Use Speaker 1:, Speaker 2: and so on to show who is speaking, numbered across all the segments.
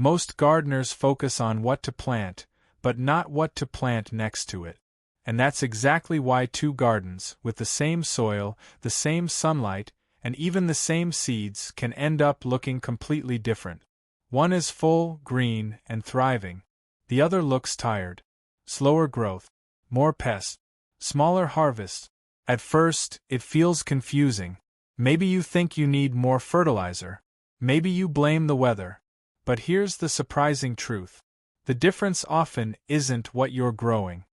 Speaker 1: Most gardeners focus on what to plant, but not what to plant next to it. And that's exactly why two gardens, with the same soil, the same sunlight, and even the same seeds, can end up looking completely different. One is full, green, and thriving. The other looks tired. Slower growth, more pests, smaller harvest. At first, it feels confusing. Maybe you think you need more fertilizer. Maybe you blame the weather. But here's the surprising truth. The difference often isn't what you're growing.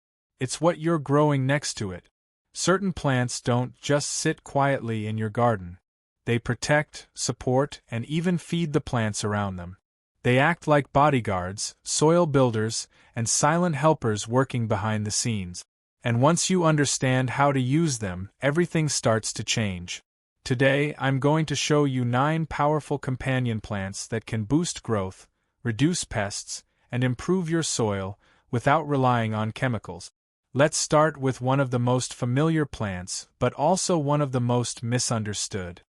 Speaker 1: It's what you're growing next to it. Certain plants don't just sit quietly in your garden. They protect, support, and even feed the plants around them. They act like bodyguards, soil builders, and silent helpers working behind the scenes. And once you understand how to use them, everything starts to change. Today, I'm going to show you 9 powerful companion plants that can boost growth, reduce pests, and improve your soil without relying on chemicals. Let's start with one of the most familiar plants, but also one of the most misunderstood.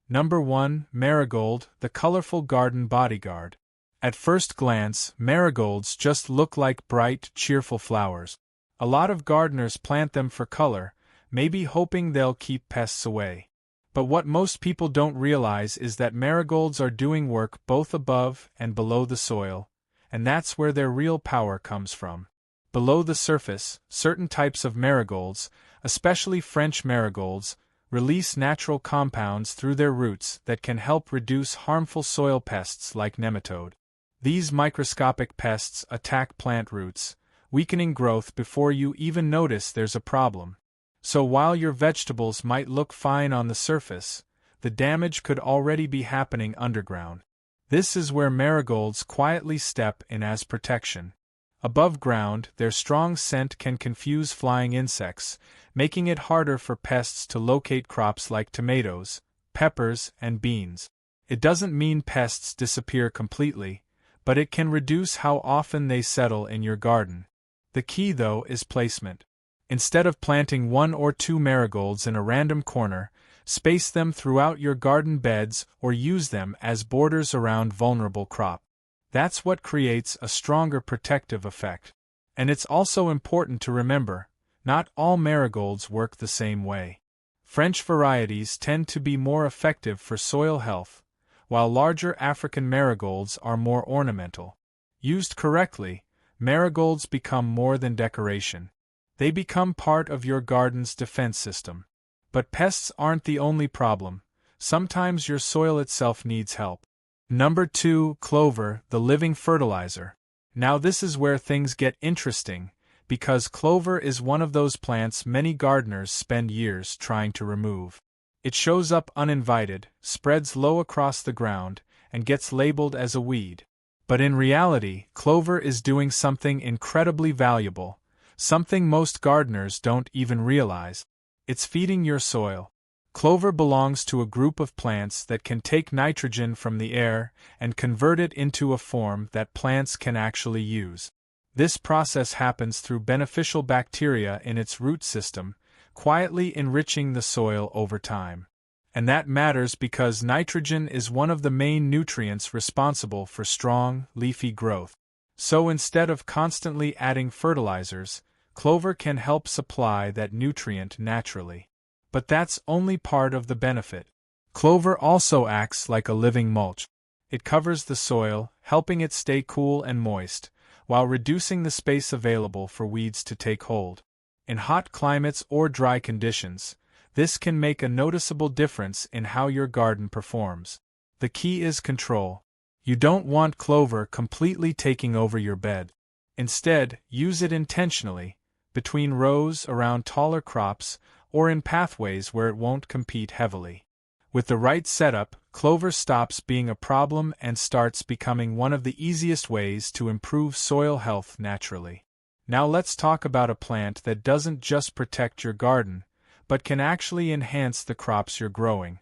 Speaker 1: Number 1, marigold, the colorful garden bodyguard. At first glance, marigolds just look like bright, cheerful flowers. A lot of gardeners plant them for color, maybe hoping they'll keep pests away. But what most people don't realize is that marigolds are doing work both above and below the soil, and that's where their real power comes from. Below the surface, certain types of marigolds, especially French marigolds, release natural compounds through their roots that can help reduce harmful soil pests like nematode. These microscopic pests attack plant roots, weakening growth before you even notice there's a problem. So while your vegetables might look fine on the surface, the damage could already be happening underground. This is where marigolds quietly step in as protection. Above ground, their strong scent can confuse flying insects, making it harder for pests to locate crops like tomatoes, peppers, and beans. It doesn't mean pests disappear completely, but it can reduce how often they settle in your garden. The key, though, is placement. Instead of planting 1 or 2 marigolds in a random corner, space them throughout your garden beds or use them as borders around vulnerable crops. That's what creates a stronger protective effect. And it's also important to remember, not all marigolds work the same way. French varieties tend to be more effective for soil health, while larger African marigolds are more ornamental. Used correctly, marigolds become more than decoration. They become part of your garden's defense system. But pests aren't the only problem. Sometimes your soil itself needs help. Number 2, clover, the living fertilizer. Now this is where things get interesting, because clover is one of those plants many gardeners spend years trying to remove. It shows up uninvited, spreads low across the ground, and gets labeled as a weed. But in reality, clover is doing something incredibly valuable, something most gardeners don't even realize. It's feeding your soil. Clover belongs to a group of plants that can take nitrogen from the air and convert it into a form that plants can actually use. This process happens through beneficial bacteria in its root system, quietly enriching the soil over time. And that matters because nitrogen is one of the main nutrients responsible for strong, leafy growth. So instead of constantly adding fertilizers, clover can help supply that nutrient naturally. But that's only part of the benefit. Clover also acts like a living mulch. It covers the soil, helping it stay cool and moist, while reducing the space available for weeds to take hold. In hot climates or dry conditions, this can make a noticeable difference in how your garden performs. The key is control. You don't want clover completely taking over your bed. Instead, use it intentionally, between rows around taller crops, or in pathways where it won't compete heavily. With the right setup, clover stops being a problem and starts becoming one of the easiest ways to improve soil health naturally. Now let's talk about a plant that doesn't just protect your garden, but can actually enhance the crops you're growing.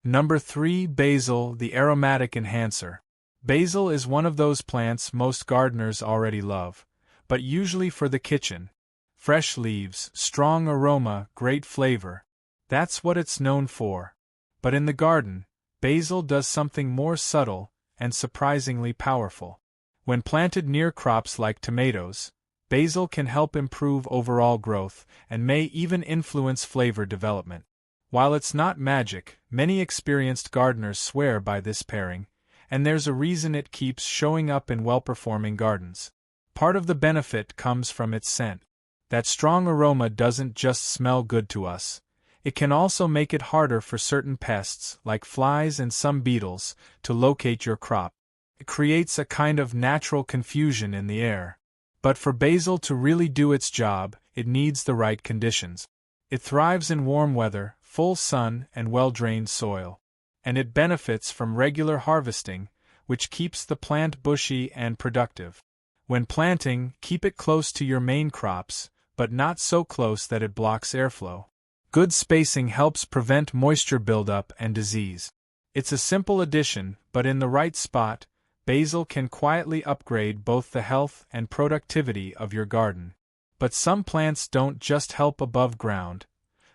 Speaker 1: Number 3, basil, the aromatic enhancer. Basil is one of those plants most gardeners already love, but usually for the kitchen. Fresh leaves, strong aroma, great flavor. That's what it's known for. But in the garden, basil does something more subtle and surprisingly powerful. When planted near crops like tomatoes, basil can help improve overall growth and may even influence flavor development. While it's not magic, many experienced gardeners swear by this pairing, and there's a reason it keeps showing up in well-performing gardens. Part of the benefit comes from its scent. That strong aroma doesn't just smell good to us. It can also make it harder for certain pests, like flies and some beetles, to locate your crop. It creates a kind of natural confusion in the air. But for basil to really do its job, it needs the right conditions. It thrives in warm weather, full sun, and well-drained soil. And it benefits from regular harvesting, which keeps the plant bushy and productive. When planting, keep it close to your main crops, but not so close that it blocks airflow. Good spacing helps prevent moisture buildup and disease. It's a simple addition, but in the right spot, basil can quietly upgrade both the health and productivity of your garden. But some plants don't just help above ground.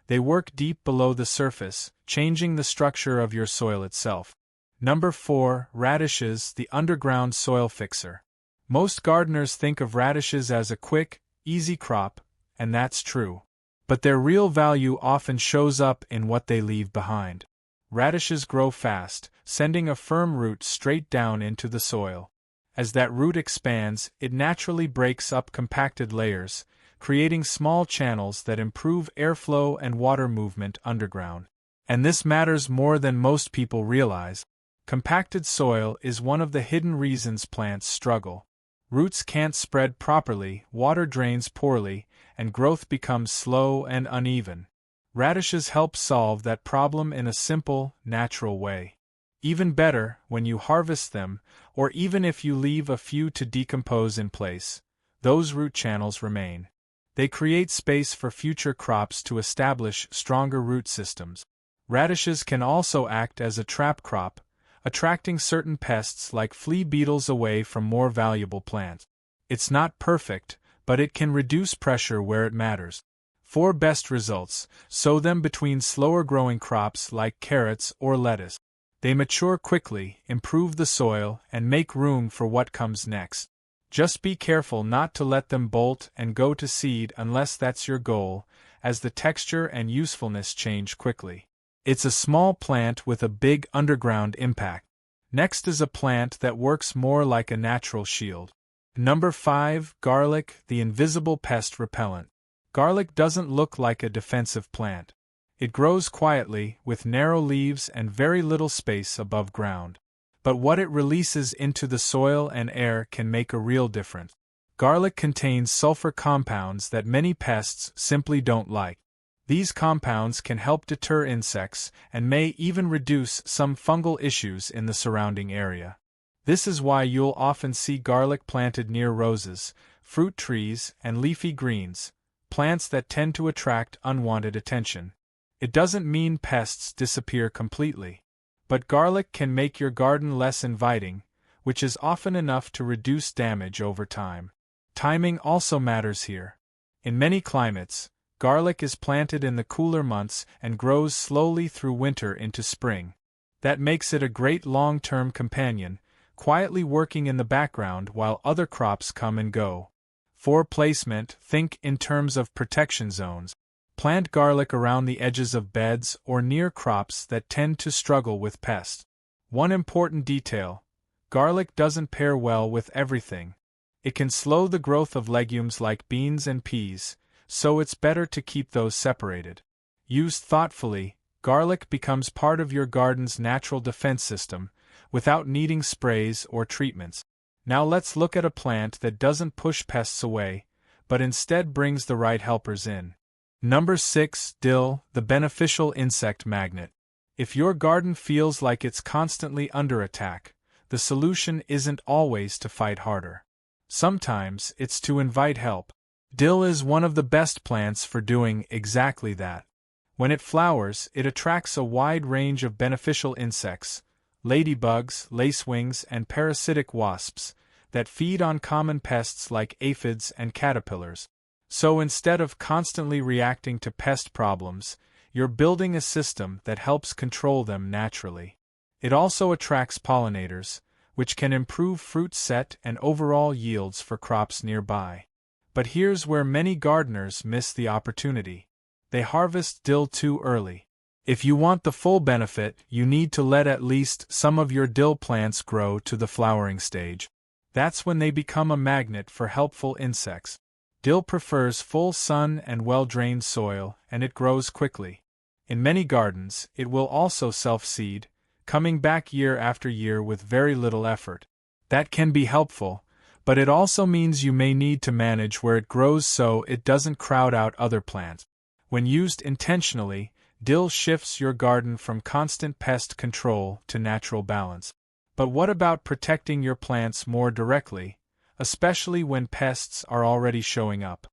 Speaker 1: They work deep below the surface, changing the structure of your soil itself. Number 4. Radishes, the underground soil fixer. Most gardeners think of radishes as a quick, easy crop, and that's true. But their real value often shows up in what they leave behind. Radishes grow fast, sending a firm root straight down into the soil. As that root expands, it naturally breaks up compacted layers, creating small channels that improve airflow and water movement underground. And this matters more than most people realize. Compacted soil is one of the hidden reasons plants struggle. Roots can't spread properly, water drains poorly, and growth becomes slow and uneven. Radishes help solve that problem in a simple, natural way. Even better, when you harvest them, or even if you leave a few to decompose in place, those root channels remain. They create space for future crops to establish stronger root systems. Radishes can also act as a trap crop, attracting certain pests like flea beetles away from more valuable plants. It's not perfect, but it can reduce pressure where it matters. For best results, sow them between slower-growing crops like carrots or lettuce. They mature quickly, improve the soil, and make room for what comes next. Just be careful not to let them bolt and go to seed unless that's your goal, as the texture and usefulness change quickly. It's a small plant with a big underground impact. Next is a plant that works more like a natural shield. Number 5. Garlic, the invisible pest repellent. Garlic doesn't look like a defensive plant. It grows quietly, with narrow leaves and very little space above ground. But what it releases into the soil and air can make a real difference. Garlic contains sulfur compounds that many pests simply don't like. These compounds can help deter insects and may even reduce some fungal issues in the surrounding area. This is why you'll often see garlic planted near roses, fruit trees, and leafy greens, plants that tend to attract unwanted attention. It doesn't mean pests disappear completely. But garlic can make your garden less inviting, which is often enough to reduce damage over time. Timing also matters here. In many climates, garlic is planted in the cooler months and grows slowly through winter into spring. That makes it a great long-term companion, quietly working in the background while other crops come and go. For placement, think in terms of protection zones. Plant garlic around the edges of beds or near crops that tend to struggle with pests. One important detail: garlic doesn't pair well with everything. It can slow the growth of legumes like beans and peas, so it's better to keep those separated. Used thoughtfully, garlic becomes part of your garden's natural defense system, without needing sprays or treatments. Now let's look at a plant that doesn't push pests away, but instead brings the right helpers in. Number 6. Dill, the beneficial insect magnet. If your garden feels like it's constantly under attack, the solution isn't always to fight harder. Sometimes it's to invite help. Dill is one of the best plants for doing exactly that. When it flowers, it attracts a wide range of beneficial insects, ladybugs, lacewings, and parasitic wasps, that feed on common pests like aphids and caterpillars. So instead of constantly reacting to pest problems, you're building a system that helps control them naturally. It also attracts pollinators, which can improve fruit set and overall yields for crops nearby. But here's where many gardeners miss the opportunity. They harvest dill too early. If you want the full benefit, you need to let at least some of your dill plants grow to the flowering stage. That's when they become a magnet for helpful insects. Dill prefers full sun and well-drained soil, and it grows quickly. In many gardens, it will also self-seed, coming back year after year with very little effort. That can be helpful, but it also means you may need to manage where it grows so it doesn't crowd out other plants. When used intentionally, dill shifts your garden from constant pest control to natural balance. But what about protecting your plants more directly, especially when pests are already showing up?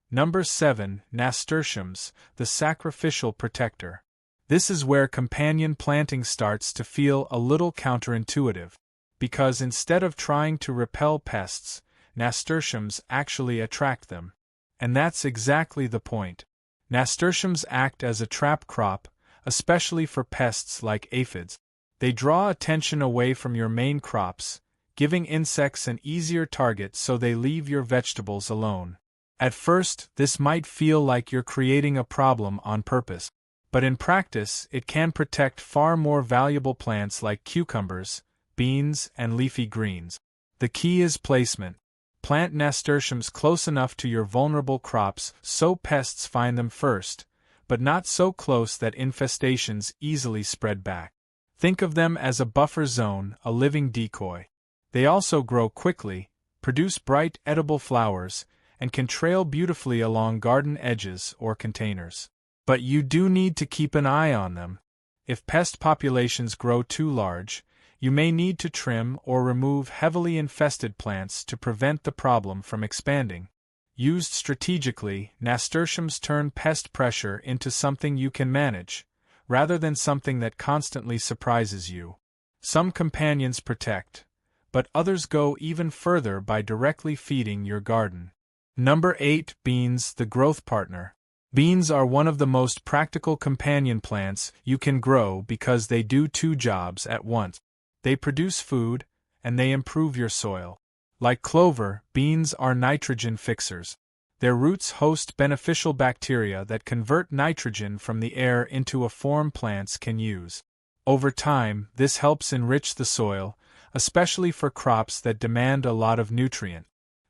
Speaker 1: Number 7. Nasturtiums, the sacrificial protector. This is where companion planting starts to feel a little counterintuitive, because instead of trying to repel pests, nasturtiums actually attract them. And that's exactly the point. Nasturtiums act as a trap crop, especially for pests like aphids. They draw attention away from your main crops, giving insects an easier target so they leave your vegetables alone. At first, this might feel like you're creating a problem on purpose. But in practice, it can protect far more valuable plants like cucumbers, beans, and leafy greens. The key is placement. Plant nasturtiums close enough to your vulnerable crops so pests find them first, but not so close that infestations easily spread back. Think of them as a buffer zone, a living decoy. They also grow quickly, produce bright, edible flowers, and can trail beautifully along garden edges or containers. But you do need to keep an eye on them. If pest populations grow too large, you may need to trim or remove heavily infested plants to prevent the problem from expanding. Used strategically, nasturtiums turn pest pressure into something you can manage, rather than something that constantly surprises you. Some companions protect, but others go even further by directly feeding your garden. Number 8. Beans, the growth partner. Beans are one of the most practical companion plants you can grow because they do two jobs at once. They produce food, and they improve your soil. Like clover, beans are nitrogen fixers. Their roots host beneficial bacteria that convert nitrogen from the air into a form plants can use. Over time, this helps enrich the soil, especially for crops that demand a lot of nutrient.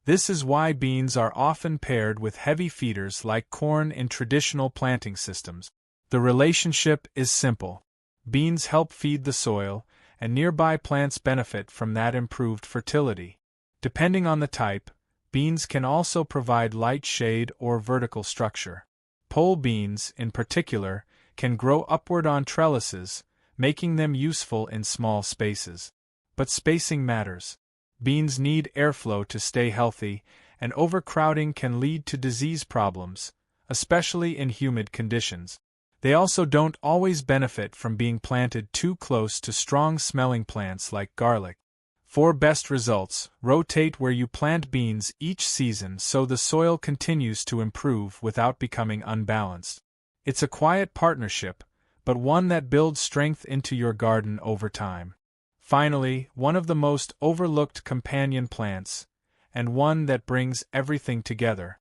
Speaker 1: This is why beans are often paired with heavy feeders like corn in traditional planting systems. The relationship is simple. Beans help feed the soil, and nearby plants benefit from that improved fertility. Depending on the type, beans can also provide light shade or vertical structure. Pole beans, in particular, can grow upward on trellises, making them useful in small spaces. But spacing matters. Beans need airflow to stay healthy, and overcrowding can lead to disease problems, especially in humid conditions. They also don't always benefit from being planted too close to strong-smelling plants like garlic. For best results, rotate where you plant beans each season so the soil continues to improve without becoming unbalanced. It's a quiet partnership, but one that builds strength into your garden over time. Finally, one of the most overlooked companion plants, and one that brings everything together.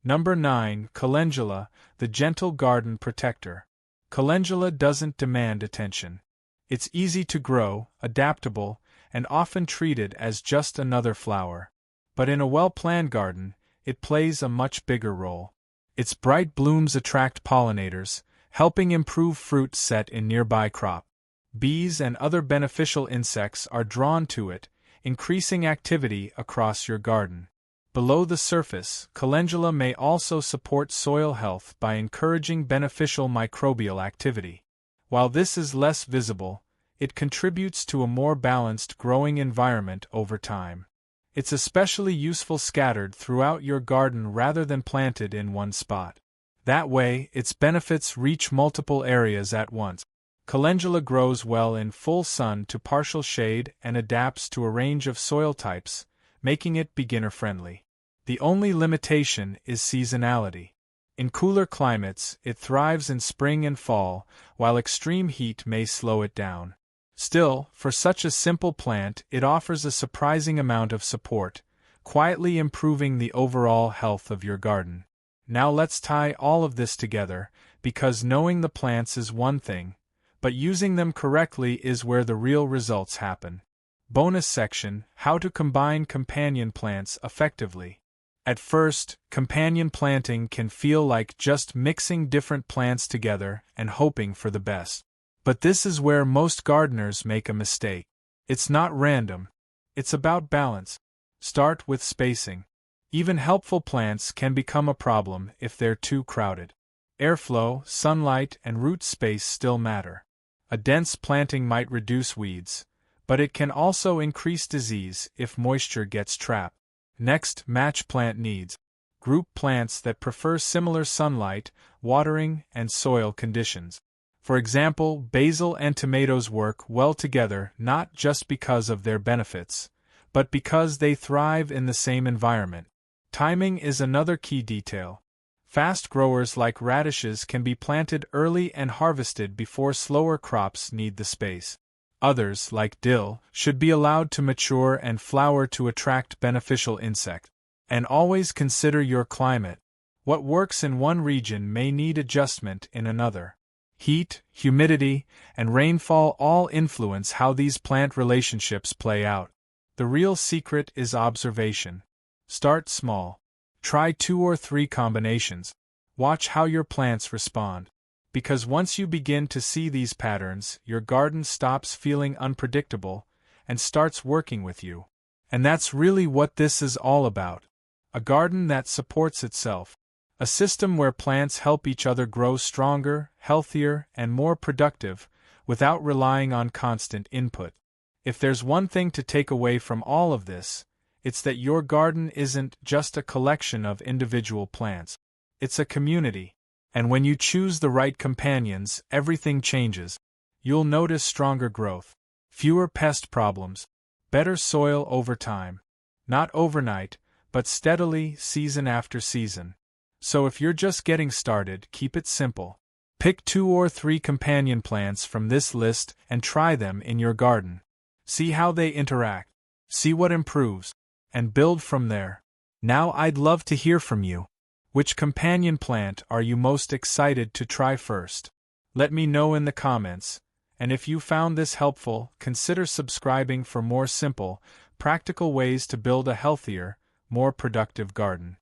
Speaker 1: Number 9. Calendula, the gentle garden protector. Calendula doesn't demand attention. It's easy to grow, adaptable, and often treated as just another flower. But in a well-planned garden, it plays a much bigger role. Its bright blooms attract pollinators, helping improve fruit set in nearby crops. Bees and other beneficial insects are drawn to it, increasing activity across your garden. Below the surface, calendula may also support soil health by encouraging beneficial microbial activity. While this is less visible, it contributes to a more balanced growing environment over time. It's especially useful scattered throughout your garden rather than planted in one spot. That way, its benefits reach multiple areas at once. Calendula grows well in full sun to partial shade and adapts to a range of soil types, making it beginner-friendly. The only limitation is seasonality. In cooler climates, it thrives in spring and fall, while extreme heat may slow it down. Still, for such a simple plant, it offers a surprising amount of support, quietly improving the overall health of your garden. Now let's tie all of this together, because knowing the plants is one thing, but using them correctly is where the real results happen. Bonus section: How to combine companion plants effectively. At first, companion planting can feel like just mixing different plants together and hoping for the best. But this is where most gardeners make a mistake. It's not random. It's about balance. Start with spacing. Even helpful plants can become a problem if they're too crowded. Airflow, sunlight, and root space still matter. A dense planting might reduce weeds, but it can also increase disease if moisture gets trapped. Next, match plant needs. Group plants that prefer similar sunlight, watering, and soil conditions. For example, basil and tomatoes work well together not just because of their benefits, but because they thrive in the same environment. Timing is another key detail. Fast growers like radishes can be planted early and harvested before slower crops need the space. Others, like dill, should be allowed to mature and flower to attract beneficial insects. And always consider your climate. What works in one region may need adjustment in another. Heat, humidity, and rainfall all influence how these plant relationships play out. The real secret is observation. Start small. Try 2 or 3 combinations. Watch how your plants respond. Because once you begin to see these patterns, your garden stops feeling unpredictable and starts working with you. And that's really what this is all about. A garden that supports itself. A system where plants help each other grow stronger, healthier, and more productive, without relying on constant input. If there's one thing to take away from all of this, it's that your garden isn't just a collection of individual plants. It's a community. And when you choose the right companions, everything changes. You'll notice stronger growth, fewer pest problems, better soil over time. Not overnight, but steadily, season after season. So if you're just getting started, keep it simple. Pick 2 or 3 companion plants from this list and try them in your garden. See how they interact. See what improves. And build from there. Now I'd love to hear from you. Which companion plant are you most excited to try first? Let me know in the comments. And if you found this helpful, consider subscribing for more simple, practical ways to build a healthier, more productive garden.